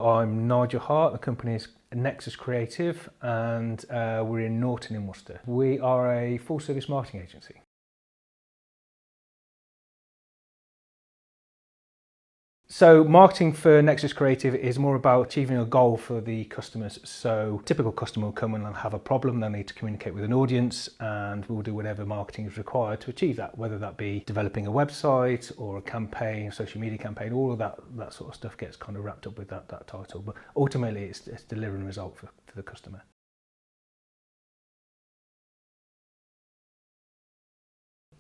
I'm Nigel Harte, the company is Nexus Creative, and we're in Norton in Worcester. We are a full service marketing agency. So marketing for Nexus Creative is more about achieving a goal for the customers. So a typical customer will come in and have a problem, they'll need to communicate with an audience, and we'll do whatever marketing is required to achieve that, whether that be developing a website or a campaign, a social media campaign. All of that sort of stuff gets kind of wrapped up with that title, but ultimately it's delivering a result for the customer.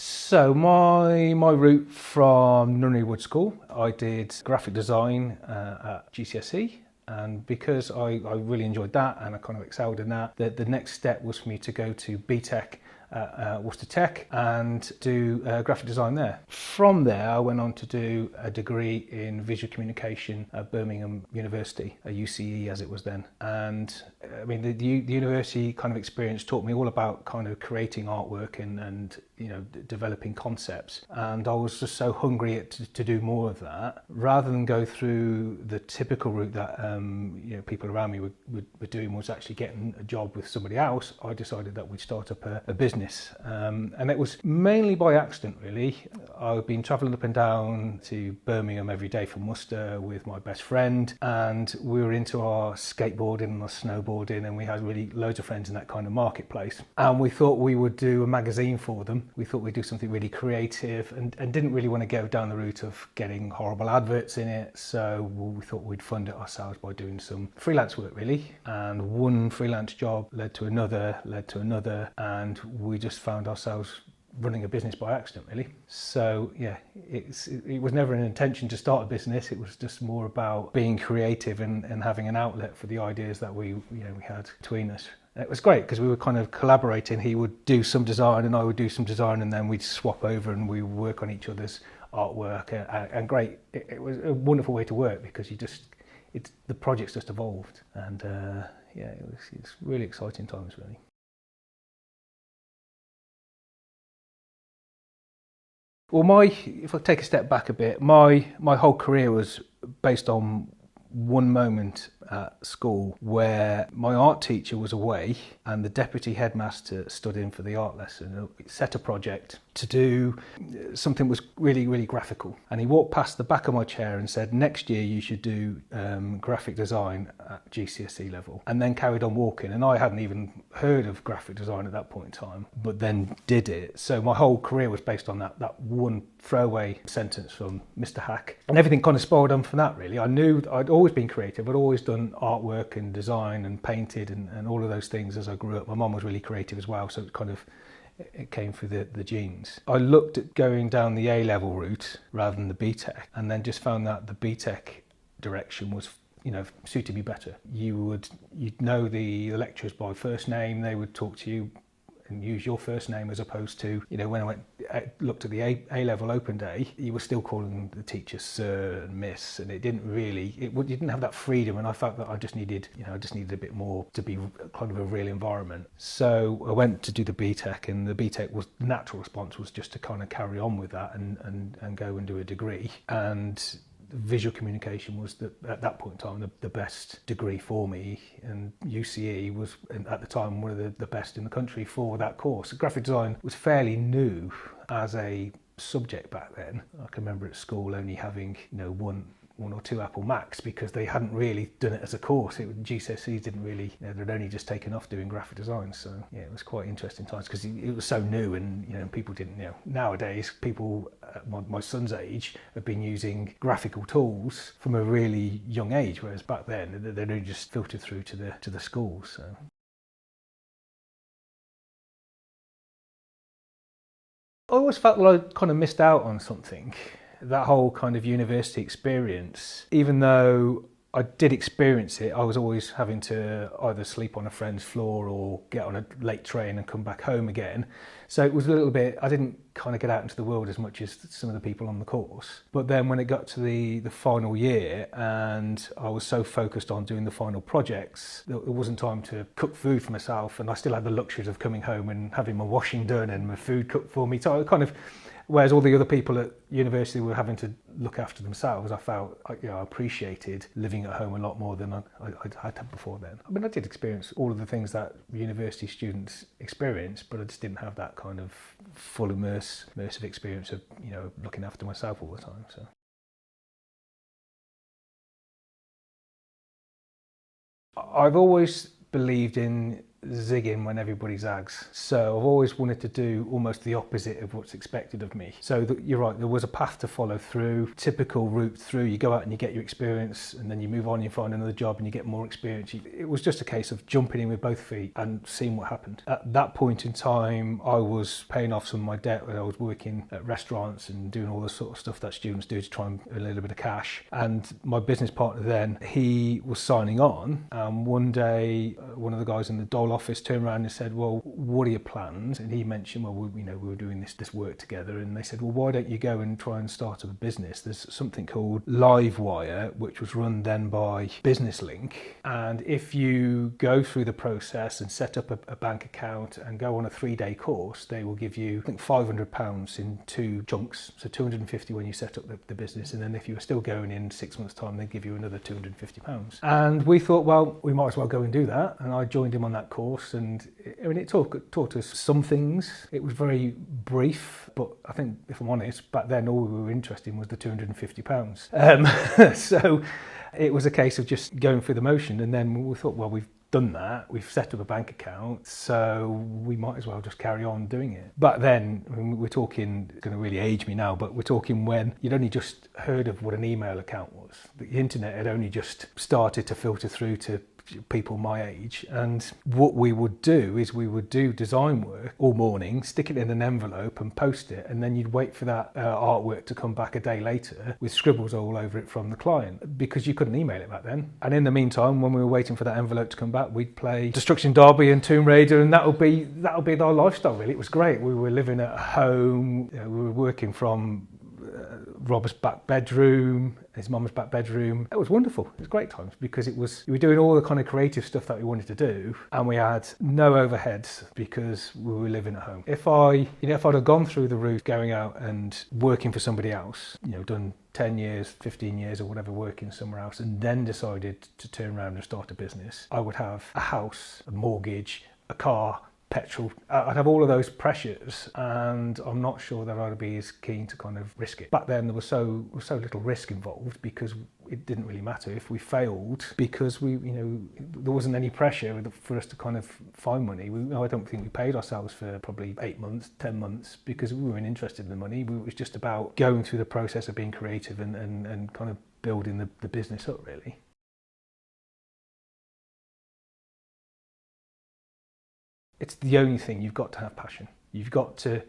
So my route from Nunnery Wood School, I did graphic design at GCSE, and because I really enjoyed that and I kind of excelled in that, the next step was for me to go to BTEC at Worcester Tech and do graphic design there. From there I went on to do a degree in visual communication at Birmingham University, a UCE as it was then. And I mean the university kind of experience taught me all about kind of creating artwork and you know, developing concepts, and I was just so hungry to do more of that rather than go through the typical route that you know, people around me were doing, was actually getting a job with somebody else. I decided that we'd start up a business, and it was mainly by accident really. I've been travelling up and down to Birmingham every day from Worcester with my best friend, and we were into our skateboarding and our snowboarding, and we had really loads of friends in that kind of marketplace, and we thought we would do a magazine for them. We thought we'd do something really creative and didn't really want to go down the route of getting horrible adverts in it, so we thought we'd fund it ourselves by doing some freelance work really. And one freelance job led to another, and we just found ourselves running a business by accident really. So yeah, it was never an intention to start a business. It was just more about being creative and having an outlet for the ideas that we had between us. And it was great because we were kind of collaborating. He would do some design and I would do some design, and then we'd swap over and we would work on each other's artwork, and great. It was a wonderful way to work because the projects just evolved, and yeah, it's really exciting times really. Well, if I take a step back a bit, my whole career was based on one moment at school where my art teacher was away and the deputy headmaster stood in for the art lesson. Set a project to do something was really graphical, and he walked past the back of my chair and said, next year you should do graphic design at GCSE level, and then carried on walking. And I hadn't even heard of graphic design at that point in time, but then did it. So my whole career was based on that one throwaway sentence from Mr. Hack, and everything kind of spiraled on from that really. I knew I'd always been creative. I'd always done artwork and design and painted and all of those things as I grew up. My mum was really creative as well, so it came through the genes. I looked at going down the A-level route rather than the BTEC, and then just found that the BTEC direction was, you know, suited me better. You'd know the lecturers by first name. They would talk to you and use your first name, as opposed to, you know, when I looked at the A-level open day, you were still calling the teacher sir and miss, and it didn't really, you didn't have that freedom, and I felt that I just needed a bit more to be kind of a real environment. So I went to do the BTEC, and the BTEC was, the natural response was just to kind of carry on with that and go and do a degree. And visual communication was at that point in time the best degree for me, and UCE was at the time one of the best in the country for that course. Graphic design was fairly new as a subject back then. I can remember at school only having, you know, one or two Apple Macs, because they hadn't really done it as a course. GCSEs didn't really, you know, they'd only just taken off doing graphic design. So yeah, it was quite interesting times because it was so new, and you know, people didn't, you know, nowadays people my son's age have been using graphical tools from a really young age, whereas back then they'd only just filtered through to the schools. So I always felt that I kind of missed out on something. That whole kind of university experience, even though I did experience it, I was always having to either sleep on a friend's floor or get on a late train and come back home again. So it was a little bit, I didn't kind of get out into the world as much as some of the people on the course. But then when it got to the final year and I was so focused on doing the final projects, there wasn't time to cook food for myself, and I still had the luxuries of coming home and having my washing done and my food cooked for me. So I kind of Whereas all the other people at university were having to look after themselves, I felt I appreciated living at home a lot more than I'd had before then. I mean, I did experience all of the things that university students experience, but I just didn't have that kind of full immersive experience of, looking after myself all the time. So I've always believed in zigging when everybody zags. So I've always wanted to do almost the opposite of what's expected of me. So you're right, there was a path to follow through, typical route through. You go out and you get your experience, and then you move on, you find another job and you get more experience. It was just a case of jumping in with both feet and seeing what happened. At that point in time, I was paying off some of my debt when I was working at restaurants and doing all the sort of stuff that students do to try and earn a little bit of cash. And my business partner then, he was signing on, and one day one of the guys in the Dole office turned around and said, well, what are your plans? And he mentioned, well, we were doing this work together, and they said, well, why don't you go and try and start up a business? There's something called Livewire, which was run then by Business Link, and if you go through the process and set up a bank account and go on a 3-day course, they will give you, I think, £500 in 2 chunks, so 250 when you set up the business, and then if you were still going in 6 months' time, they'd give you another £250. And we thought, well, we might as well go and do that, and I joined him on that course, and I mean, it taught us some things. It was very brief, but I think, if I'm honest, back then all we were interested in was the £250. So it was a case of just going through the motion, and then we thought, well, we've done that, we've set up a bank account, so we might as well just carry on doing it. Back then, I mean, we're talking, it's going to really age me now, but we're talking when you'd only just heard of what an email account was. The internet had only just started to filter through to people my age, and what we would do is we would do design work all morning, stick it in an envelope and post it, and then you'd wait for that artwork to come back a day later with scribbles all over it from the client, because you couldn't email it back then. And in the meantime, when we were waiting for that envelope to come back, we'd play Destruction Derby and Tomb Raider, and that'll be our lifestyle, really. It was great. We were living at home, we were working from Robert's back bedroom, his mum's back bedroom. It was wonderful. It was great times, because we were doing all the kind of creative stuff that we wanted to do, and we had no overheads because we were living at home. If I'd have gone through the route going out and working for somebody else, done 10 years, 15 years or whatever working somewhere else, and then decided to turn around and start a business, I would have a house, a mortgage, a car, petrol. I'd have all of those pressures, and I'm not sure that I'd be as keen to kind of risk it. Back then there was so little risk involved, because it didn't really matter if we failed, because there wasn't any pressure for us to kind of find money. I don't think we paid ourselves for probably 8 months, 10 months, because we weren't interested in the money. It was just about going through the process of being creative and kind of building the business up, really. It's the only thing. You've got to have passion. You've got to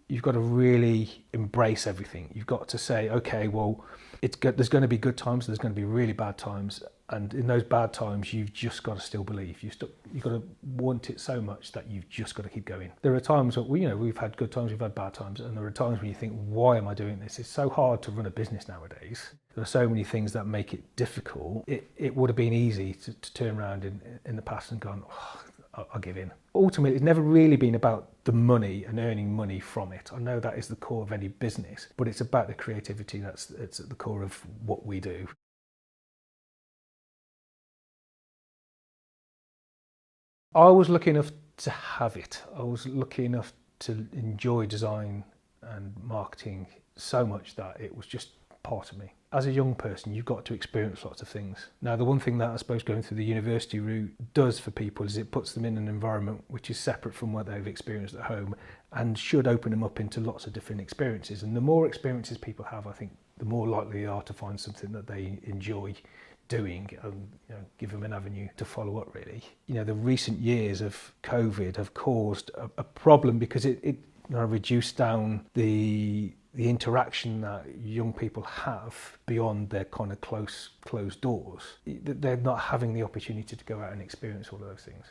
really embrace everything. You've got to say, okay, well, there's going to be good times, there's going to be really bad times, and in those bad times, you've just got to still believe. You've got to want it so much that you've just got to keep going. There are times that we've had good times, we've had bad times, and there are times when you think, why am I doing this? It's so hard to run a business nowadays. There are so many things that make it difficult. It would have been easy to turn around in the past and gone, oh, I'll give in. Ultimately, it's never really been about the money and earning money from it. I know that is the core of any business, but it's about the creativity that's at the core of what we do. I was lucky enough to have it. I was lucky enough to enjoy design and marketing so much that it was just part of me. As a young person, you've got to experience lots of things. Now, the one thing that I suppose going through the university route does for people is it puts them in an environment which is separate from what they've experienced at home, and should open them up into lots of different experiences. And the more experiences people have, I think, the more likely they are to find something that they enjoy doing, and give them an avenue to follow up, really. The recent years of COVID have caused a problem, because it reduced down the interaction that young people have beyond their kind of closed doors. They're not having the opportunity to go out and experience all of those things.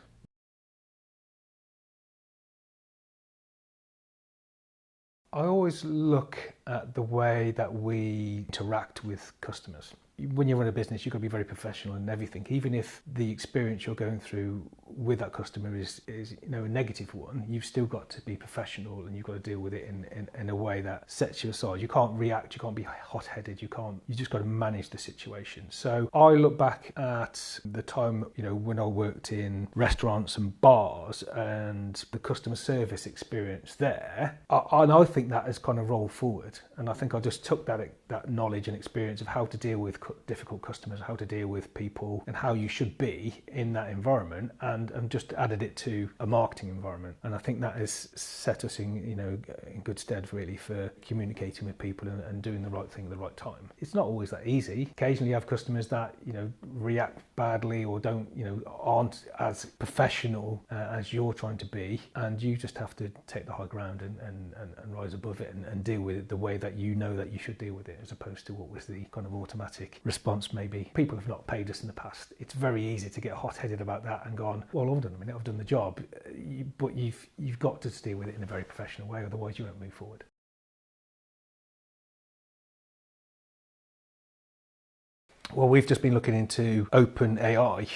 I always look at the way that we interact with customers. When you run a business, you've got to be very professional in everything, even if the experience you're going through with that customer is a negative one, you've still got to be professional, and you've got to deal with it in a way that sets you aside. You can't react, you can't be hot-headed, you just got to manage the situation. So I look back at the time, when I worked in restaurants and bars and the customer service experience there, and I think that has kind of rolled forward. And I think I just took that knowledge and experience of how to deal with difficult customers, how to deal with people, and how you should be in that environment, and just added it to a marketing environment. And I think that has set us in good stead, really, for communicating with people and doing the right thing at the right time. It's not always that easy. Occasionally you have customers that react badly or aren't as professional as you're trying to be, and you just have to take the high ground and rise above it and deal with it the way that that you should deal with it, as opposed to what was the kind of automatic response. Maybe people have not paid us in the past. It's very easy to get hot-headed about that and gone, well, hold on a minute, I've done the job. But you've got to deal with it in a very professional way, otherwise you won't move forward. Well, we've just been looking into OpenAI,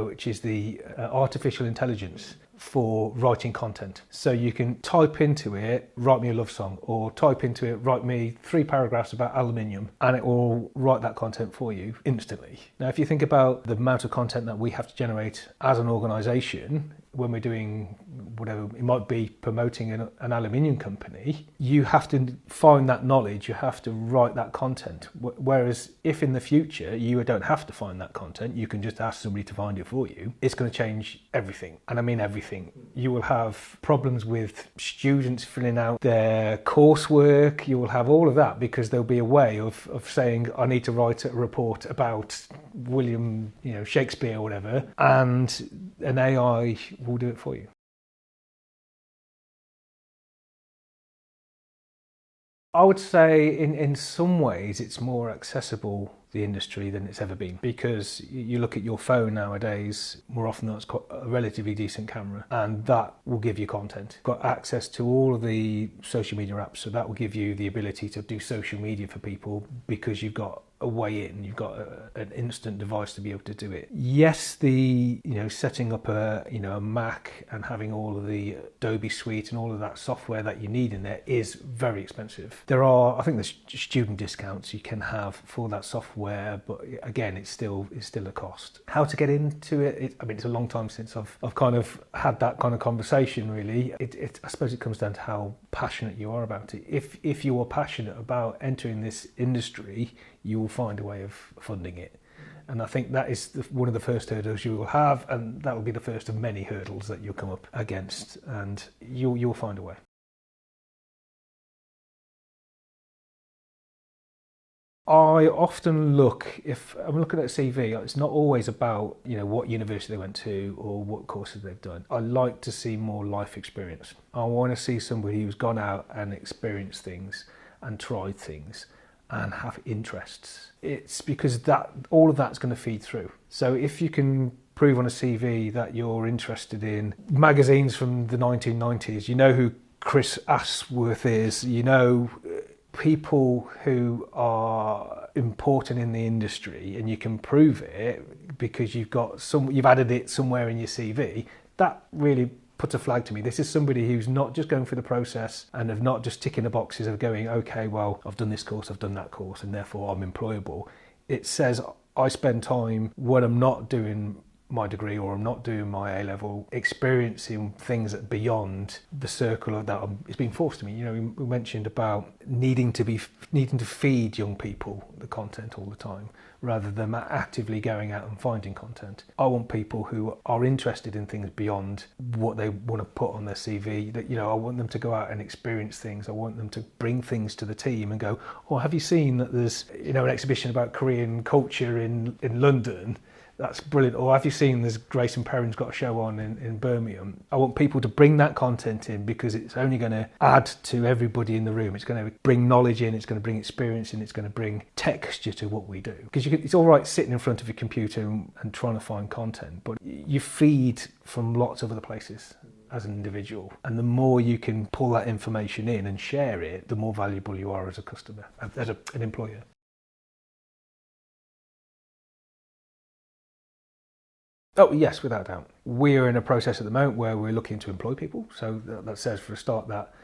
which is the artificial intelligence for writing content. So you can type into it, write me a love song, or type into it, write me 3 paragraphs about aluminium, and it will write that content for you instantly. Now, if you think about the amount of content that we have to generate as an organisation, when we're doing whatever, it might be promoting an aluminium company, you have to find that knowledge, you have to write that content. Whereas if in the future you don't have to find that content, you can just ask somebody to find it for you, it's going to change everything. And I mean everything. You will have problems with students filling out their coursework, you will have all of that, because there'll be a way of saying, I need to write a report about William, Shakespeare or whatever, and an AI will do it for you. I would say in some ways it's more accessible, the industry, than it's ever been, because you look at your phone nowadays, more often than not, it's got a relatively decent camera, and that will give you content. You've got access to all of the social media apps, so that will give you the ability to do social media for people, because you've got a way in, you've got an instant device to be able to do it. Yes, the setting up a Mac and having all of the Adobe suite and all of that software that you need in there is very expensive. I think there's student discounts you can have for that software, but again, it's still a cost. How to get into it? It's a long time since I've kind of had that kind of conversation, really. I suppose it comes down to how passionate you are about it. If you are passionate about entering this industry, you will find a way of funding it. And I think that is one of the first hurdles you will have, and that will be the first of many hurdles that you'll come up against, and you'll find a way. I often look, if I'm looking at a CV, it's not always about what university they went to or what courses they've done. I like to see more life experience. I want to see somebody who's gone out and experienced things and tried things and have interests. It's because all of that's going to feed through. So if you can prove on a CV that you're interested in magazines from the 1990s, you know who Chris Ashworth is, people who are important in the industry, and you can prove it because you've added it somewhere in your CV, that really puts a flag to me. This is somebody who's not just going through the process and of not just ticking the boxes of going, okay, well, I've done this course, I've done that course, and therefore I'm employable. It says I spend time when I'm not doing my degree or I'm not doing my A-level, experiencing things beyond the circle of that it's been forced to me. We mentioned about needing to feed young people the content all the time, rather than actively going out and finding content. I want people who are interested in things beyond what they want to put on their CV. That I want them to go out and experience things. I want them to bring things to the team and go, oh, have you seen that there's an exhibition about Korean culture in London? That's brilliant. Or have you seen there's Grace and Perrin's got a show on in Birmingham? I want people to bring that content in, because it's only going to add to everybody in the room. It's going to bring knowledge in, it's going to bring experience in, it's going to bring texture to what we do. Because it's all right sitting in front of your computer and trying to find content, but you feed from lots of other places as an individual. And the more you can pull that information in and share it, the more valuable you are as a customer, as an employer. Oh, yes, without doubt. We're in a process at the moment where we're looking to employ people. So that says for a start that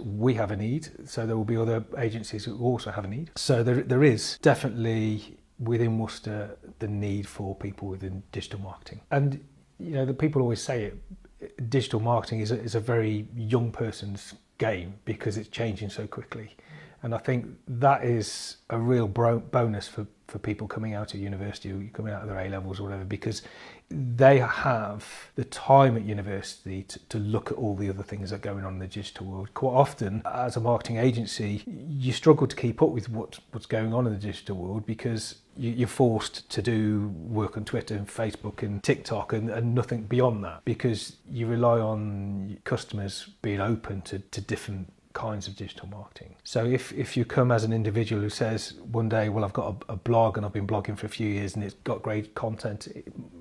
we have a need. So there will be other agencies who also have a need. So there is definitely within Worcester the need for people within digital marketing. And, the people always say it, digital marketing is a very young person's game because it's changing so quickly. And I think that is a real bonus for people coming out of university or coming out of their A-levels or whatever, because they have the time at university to look at all the other things that are going on in the digital world. Quite often, as a marketing agency, you struggle to keep up with what's going on in the digital world because you're forced to do work on Twitter and Facebook and TikTok and nothing beyond that, because you rely on customers being open to different kinds of digital marketing. So if you come as an individual who says one day, well, I've got a blog and I've been blogging for a few years and it's got great content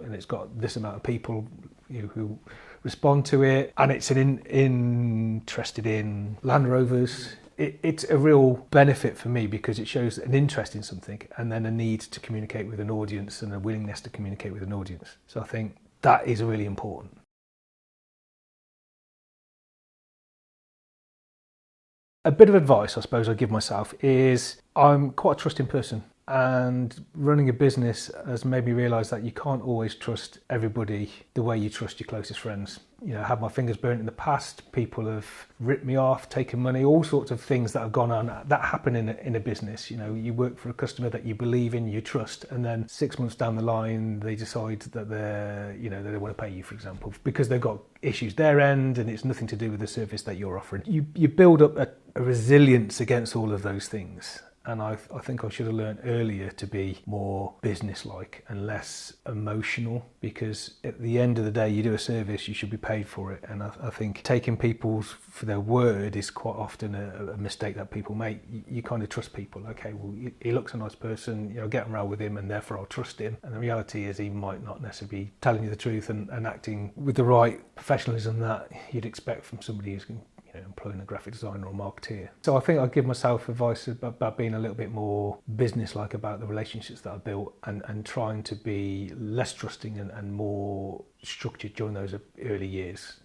and it's got this amount of people who respond to it, and it's interested in Land Rovers, it's a real benefit for me because it shows an interest in something and then a need to communicate with an audience and a willingness to communicate with an audience. So I think that is really important. A bit of advice, I suppose, I give myself is I'm quite a trusting person, and running a business has made me realise that you can't always trust everybody the way you trust your closest friends. I had my fingers burnt in the past. People have ripped me off, taken money, all sorts of things that have gone on that happen in a business. You work for a customer that you believe in, you trust, and then 6 months down the line they decide that they don't want to pay you, for example, because they've got issues their end and it's nothing to do with the service that you're offering. You build up a resilience against all of those things. And I think I should have learned earlier to be more business-like and less emotional, because at the end of the day, you do a service, you should be paid for it. And I think taking people for their word is quite often a mistake that people make. You kind of trust people. Okay, well, he looks a nice person, get on well with him, and therefore I'll trust him. And the reality is he might not necessarily be telling you the truth and acting with the right professionalism that you'd expect from somebody who's employing a graphic designer or marketeer. So I think I'd give myself advice about being a little bit more business-like about the relationships that I built and trying to be less trusting and more structured during those early years.